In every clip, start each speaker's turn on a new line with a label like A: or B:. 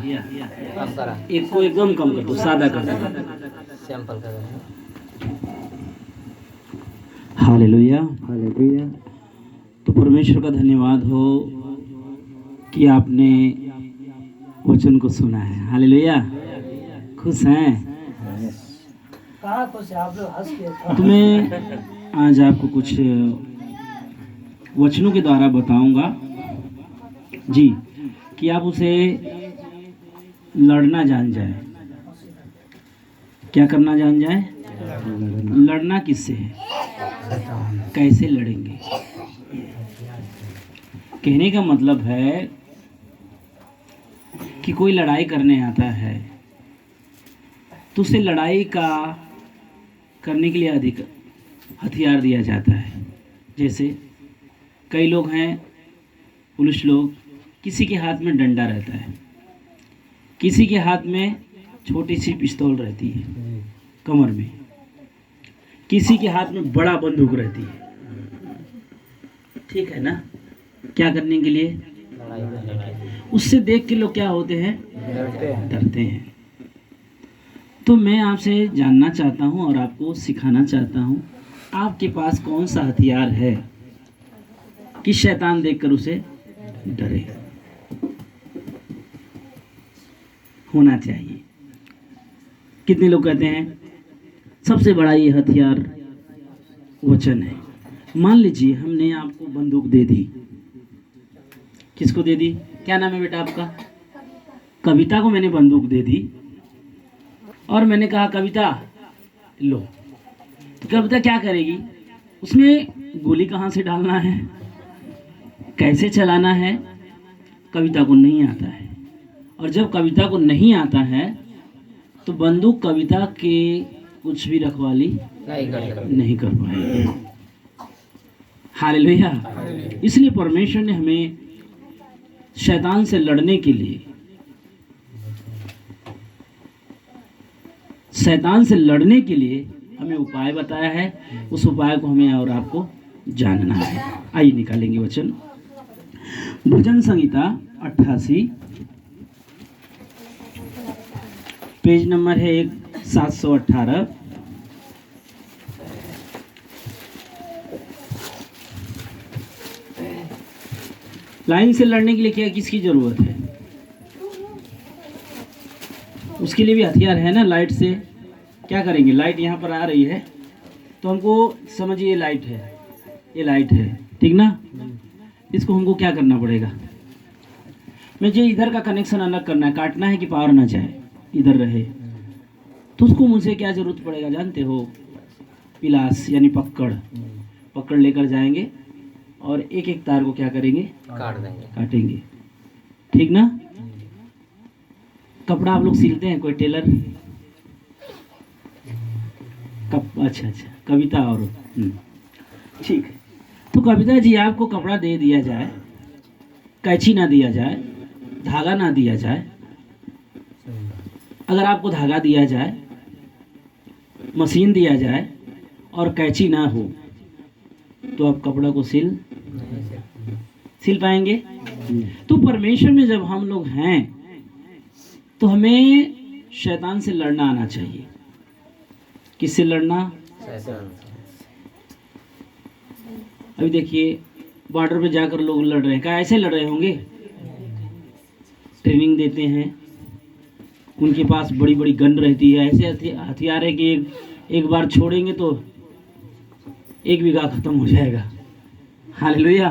A: एक को एकदम कम कर दो, सादा कर दो,
B: सैंपल कर दो।
A: हालेलुया।
C: हालेलुया।
A: तो परमेश्वर का धन्यवाद हो कि आपने वचन को सुना है। हालेलुया। खुश हैं?
D: कहाँ खुश है आप लोग? हंस के
A: तो मैं आज आपको कुछ वचनों के द्वारा बताऊंगा जी, कि आप उसे लड़ना जान जाए। क्या करना जान जाए? लड़ना किससे है, कैसे लड़ेंगे। कहने का मतलब है कि कोई लड़ाई करने आता है तो उसे लड़ाई का करने के लिए अधिक हथियार दिया जाता है। जैसे कई लोग हैं, पुरुष लोग, किसी के हाथ में डंडा रहता है, किसी के हाथ में छोटी सी पिस्तौल रहती है कमर में, किसी के हाथ में बड़ा बंदूक रहती है। ठीक है ना? क्या करने के लिए? उससे देख के लोग क्या होते हैं? डरते हैं। तो मैं आपसे जानना चाहता हूं और आपको सिखाना चाहता हूं, आपके पास कौन सा हथियार है कि शैतान देखकर उसे डरे। होना चाहिए। कितने लोग कहते हैं सबसे बड़ा ये हथियार वचन है। मान लीजिए हमने आपको बंदूक दे दी। किसको दे दी? क्या नाम है बेटा आपका? कविता को मैंने बंदूक दे दी और मैंने कहा कविता लो। तो कविता क्या करेगी? उसमें गोली कहाँ से डालना है, कैसे चलाना है, कविता को नहीं आता है। और जब कविता को नहीं आता है तो बंदूक कविता के कुछ भी रखवाली नहीं कर पाएगी। हालेलुया। इसलिए परमेश्वर ने हमें शैतान से लड़ने के लिए, शैतान से लड़ने के लिए हमें उपाय बताया है। उस उपाय को हमें और आपको जानना है। आइए निकालेंगे वचन। भजन संहिता 88, पेज नंबर है 718। लाइन से लड़ने के लिए क्या किसकी जरूरत है? उसके लिए भी हथियार है ना। लाइट से क्या करेंगे? लाइट यहाँ पर आ रही है तो हमको समझिए ये लाइट है, ये लाइट है, ठीक ना? इसको हमको क्या करना पड़ेगा? मुझे इधर का कनेक्शन अलग करना है, काटना है कि पावर ना जाए, इधर रहे। तो उसको मुझे क्या जरूरत पड़ेगा जानते हो? पिलास यानी पकड़ लेकर जाएंगे और एक एक तार को क्या करेंगे?
B: काट देंगे,
A: काटेंगे। ठीक ना? कपड़ा आप लोग सिलते हैं? कोई टेलर? अच्छा, कविता और ठीक है। तो कविता जी, आपको कपड़ा दे दिया जाए, कैंची ना दिया जाए, धागा ना दिया जाए। अगर आपको धागा दिया जाए, मशीन दिया जाए और कैंची ना हो तो आप कपड़ा को सिल पाएंगे? तो परमेश्वर में जब हम लोग हैं तो हमें शैतान से लड़ना आना चाहिए। किससे लड़ना? अभी देखिए बॉर्डर पे जाकर लोग लड़ रहे हैं, क्या ऐसे लड़ रहे होंगे? ट्रेनिंग देते हैं, उनके पास बड़ी बड़ी गन रहती है, ऐसे हथियार है कि एक बार छोड़ेंगे तो 1 बीघा खत्म हो जाएगा। हालेलुया।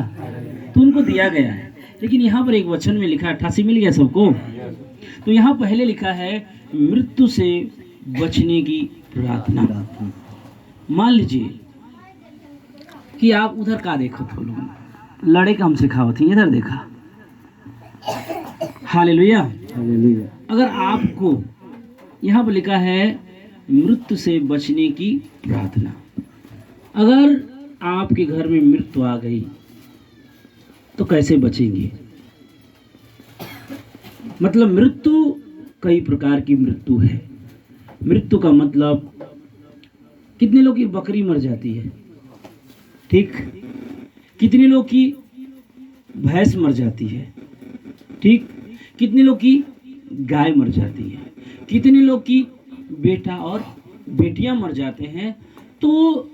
A: तो उनको दिया गया है। लेकिन यहाँ पर एक वचन में लिखा, 88 मिल गया सबको? तो यहाँ पहले लिखा है मृत्यु से बचने की प्रार्थना। मान लीजिए कि आप उधर का देखो तो लोग लड़े कम सिखाओ थी, इधर देखा। हालेलुया।
C: हालेलुया।
A: अगर आपको यहाँ पर लिखा है मृत्यु से बचने की प्रार्थना, अगर आपके घर में मृत्यु आ गई तो कैसे बचेंगे? मतलब मृत्यु कई प्रकार की मृत्यु है। मृत्यु का मतलब, कितने लोग की बकरी मर जाती है, ठीक? कितने लोग की भैंस मर जाती है, ठीक? कितने लोग की गाय मर जाती है, कितने लोग की बेटा और बेटियां मर जाते हैं। तो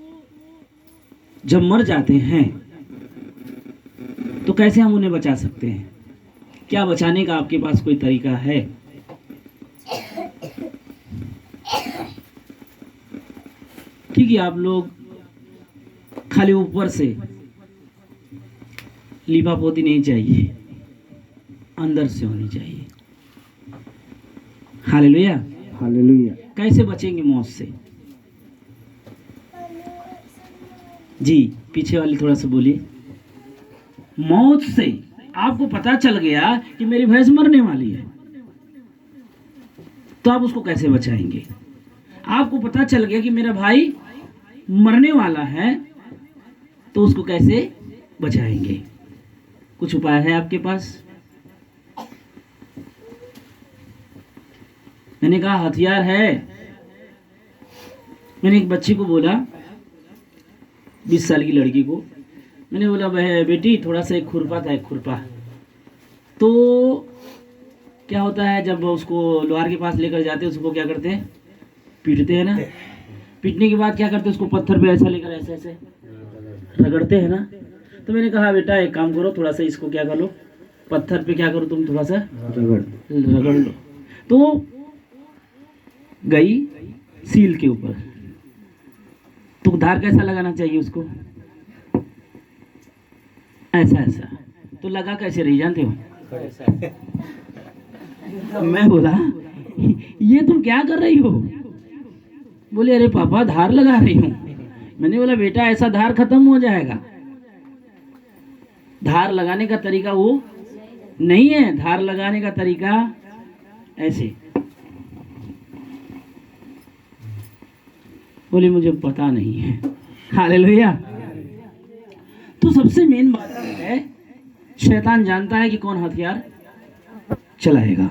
A: जब मर जाते हैं तो कैसे हम उन्हें बचा सकते हैं? क्या बचाने का आपके पास कोई तरीका है? ठीक है, आप लोग खाली ऊपर से लीपा पोती नहीं चाहिए, अंदर से होनी चाहिए। हालेलुया।
C: हालेलुया।
A: कैसे बचेंगे मौत से? जी पीछे वाले थोड़ा सा बोलिए। मौत से आपको पता चल गया कि मेरी भैंस मरने वाली है, तो आप उसको कैसे बचाएंगे? आपको पता चल गया कि मेरा भाई मरने वाला है, तो उसको कैसे बचाएंगे? कुछ उपाय है आपके पास? मैंने कहा हथियार है। मैंने एक बच्ची को बोला, 20 साल की लड़की को, मैंने बोला बेटी थोड़ा सा एक खुरपा था, एक खुरपा। तो क्या होता है, जब उसको लोहार के पास लेकर जाते हैं, उसको क्या करते हैं, पीटते हैं ना। पीटने के बाद क्या करते हैं, उसको पत्थर पे ऐसा लेकर ऐसे ऐसे रगड़ते हैं ना। तो मैंने कहा बेटा एक काम करो, थोड़ा सा इसको क्या कर लो, पत्थर पे क्या करो तुम, थोड़ा सा रगड़ लो। तो गई सील के ऊपर, तो धार कैसा लगाना चाहिए उसको, ऐसा ऐसा। तो लगा कैसे रही जानते हो? मैं बोला ये तुम क्या कर रही हो? बोले अरे पापा धार लगा रही हूँ। मैंने बोला बेटा ऐसा धार खत्म हो जाएगा, धार लगाने का तरीका वो नहीं है, धार लगाने का तरीका ऐसे। बोले मुझे पता नहीं है। हालेलुया। तो सबसे मेन बात है, शैतान जानता है कि कौन हथियार चलाएगा,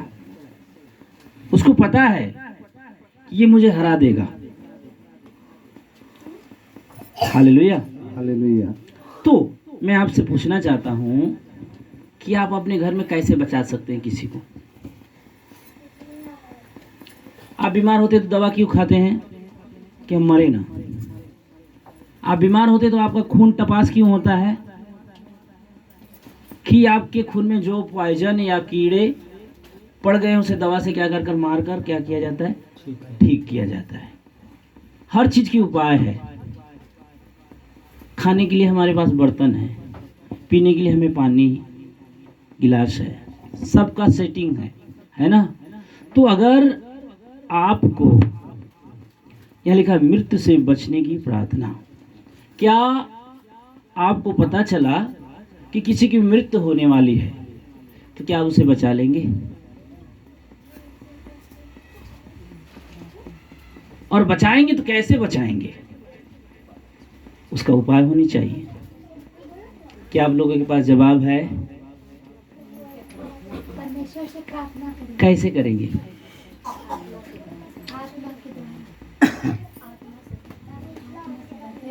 A: उसको पता है कि ये मुझे हरा देगा। हालेलुया।
C: हालेलुया।
A: तो मैं आपसे पूछना चाहता हूं कि आप अपने घर में कैसे बचा सकते हैं किसी को? आप बीमार होते तो दवा क्यों खाते हैं कि हम मरे ना? आप बीमार होते तो आपका खून तपास क्यों होता है कि आपके खून में जो पॉइजन या कीड़े पड़ गए उसे दवा से क्या कर मार कर क्या किया जाता है, ठीक किया जाता है। हर चीज की उपाय है। खाने के लिए हमारे पास बर्तन है, पीने के लिए हमें पानी गिलास है, सबका सेटिंग है ना। तो अगर आपको यह लिखा मृत्यु से बचने की प्रार्थना, क्या आपको पता चला कि किसी की मृत्यु होने वाली है, तो क्या आप उसे बचा लेंगे? और बचाएंगे तो कैसे बचाएंगे, उसका उपाय होनी चाहिए। क्या आप लोगों के पास जवाब है?
E: परमेश्वर से प्रार्थना करें।
A: कैसे करेंगे?
E: आत्मा के द्वारा,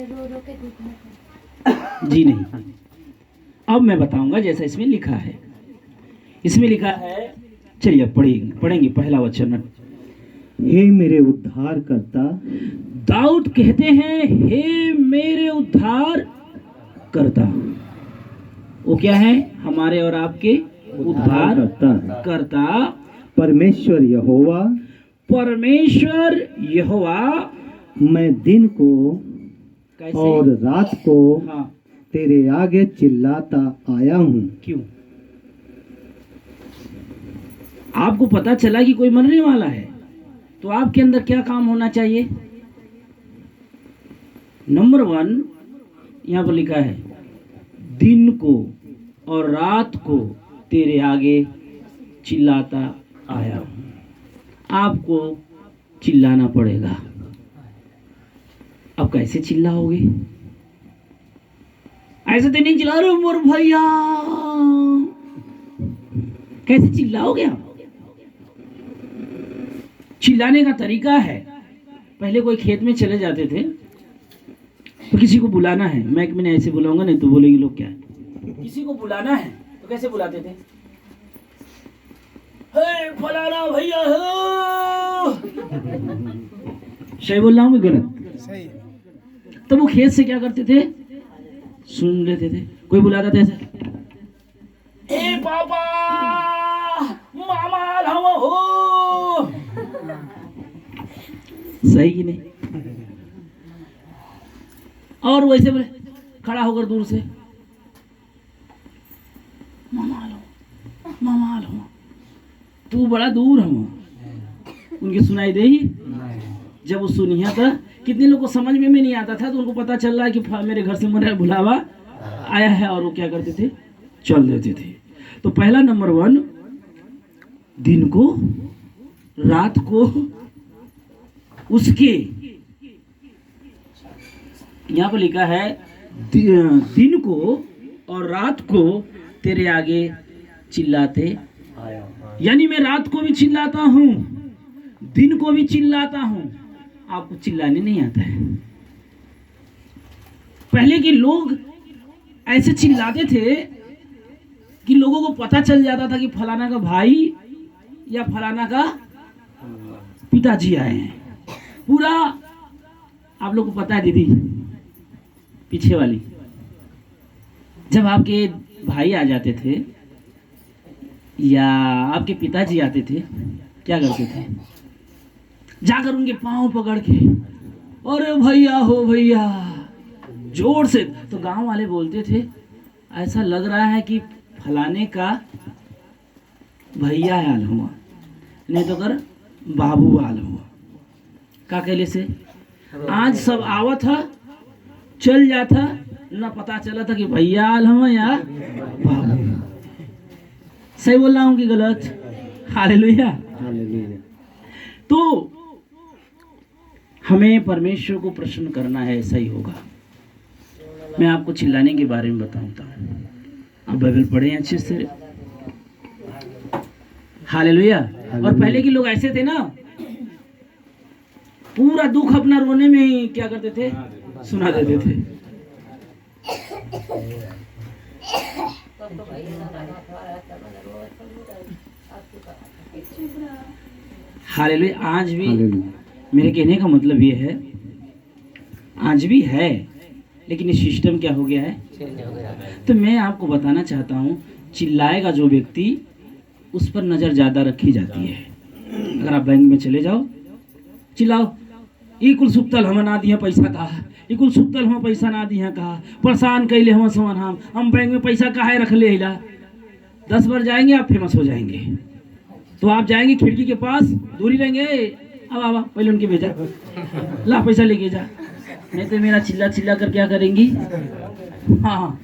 E: रो रो के देखना।
A: जी नहीं, अब मैं बताऊंगा जैसा इसमें लिखा है। इसमें लिखा है, चलिए पढ़ेंगे पहला वचन।
C: हे मेरे उद्धार करता,
A: दाऊद कहते हैं हे मेरे उद्धार करता। वो क्या है? हमारे और आपके उद्धार करता
C: परमेश्वर यहोवा,
A: परमेश्वर यहोवा।
C: मैं दिन को
A: कैसे?
C: और रात को
A: हाँ,
C: तेरे आगे चिल्लाता आया हूँ।
A: क्यों? आपको पता चला कि कोई मरने वाला है, तो आपके अंदर क्या काम होना चाहिए? नंबर 1 यहाँ पर लिखा है, दिन को और रात को तेरे आगे चिल्लाता आया हूं। आपको चिल्लाना पड़ेगा। अब कैसे चिल्लाओगे? ऐसे तो नहीं चिल्ला रहे मोर भैया, कैसे चिल्लाओगे आप? चिल्लाने का तरीका है, पहले कोई खेत में चले जाते थे तो किसी को बुलाना है, मैंने ऐसे बुलाऊंगा नहीं तो बोलेंगे लोग क्या है। किसी को बुलाना है तो कैसे बुलाते थे? हे फलाना भैया हो। सही बोल रहा हूँ मैं गलत?
D: सही।
A: तो वो खेत से क्या करते थे, सुन लेते थे। कोई बुलाता था ऐसे, ए पापा मामा हम हो। सही कि नहीं? और वैसे बोले खड़ा होकर दूर से, मामा लो मामा लो, तू बड़ा दूर हम उनके सुनाई दे ही। जब वो सुनिया था, कितने लोगों को समझ में नहीं आता था, तो उनको पता चल रहा है कि मेरे घर से मेरा बुलावा आया है, और वो क्या करते थे, चल देते थे। तो पहला नंबर 1, दिन को रात को उसके, यहाँ पर लिखा है दिन को और रात को तेरे आगे चिल्लाते, यानी मैं रात को भी चिल्लाता हूँ, दिन को भी चिल्लाता हूँ। आपको चिल्लाने नहीं आता है? पहले के लोग ऐसे चिल्लाते थे कि लोगों को पता चल जाता था कि फलाना का भाई या फलाना का पिताजी आए हैं। पूरा आप लोग को पता है दीदी, पीछे वाली, जब आपके भाई आ जाते थे या आपके पिताजी आते थे, क्या करते थे, जाकर उनके पांव पकड़ के, अरे भैया हो भैया, जोर से। तो गांव वाले बोलते थे ऐसा लग रहा है कि फलाने का भैया आल हुआ, नहीं तो कर बाबू आल हुआ। का कहले से आज सब आवत था, चल जाता, ना पता चला था कि भैया आल हुआ या बाबू। सही बोल रहा हूँ कि गलत? हालेलुया। तो हमें परमेश्वर को प्रसन्न करना है, ऐसा ही होगा। मैं आपको चिल्लाने के बारे में बताता हूँ, आप बाइबल पढ़े अच्छे से। हालेलुया। और पहले के लोग ऐसे थे ना, पूरा दुख अपना रोने में ही क्या करते थे, सुना देते थे। हालेलुया। आज भी मेरे कहने का मतलब ये है, आज भी है, लेकिन ये सिस्टम क्या हो गया है,
B: चेंज हो गया।
A: तो मैं आपको बताना चाहता हूँ, चिल्लाएगा जो व्यक्ति, उस पर नज़र ज़्यादा रखी जाती है। अगर आप बैंक में चले जाओ, चिल्लाओ, ई कुल सुप्तल हम ना दिया पैसा कहा, ई कुल सुप्तल हम पैसा ना दिया कहा, परेशान कैले हम समन, हम बैंक में पैसा काहे रख ले हिला। 10 बार जाएंगे आप फेमस हो जाएंगे। तो आप जाएंगे खिड़की के पास, दूरी रहेंगे, अब आवा पहले उनके भेजा, ला पैसा लेके जा, नहीं तो मेरा चिल्ला चिल्ला कर क्या करेंगी। हाँ हाँ,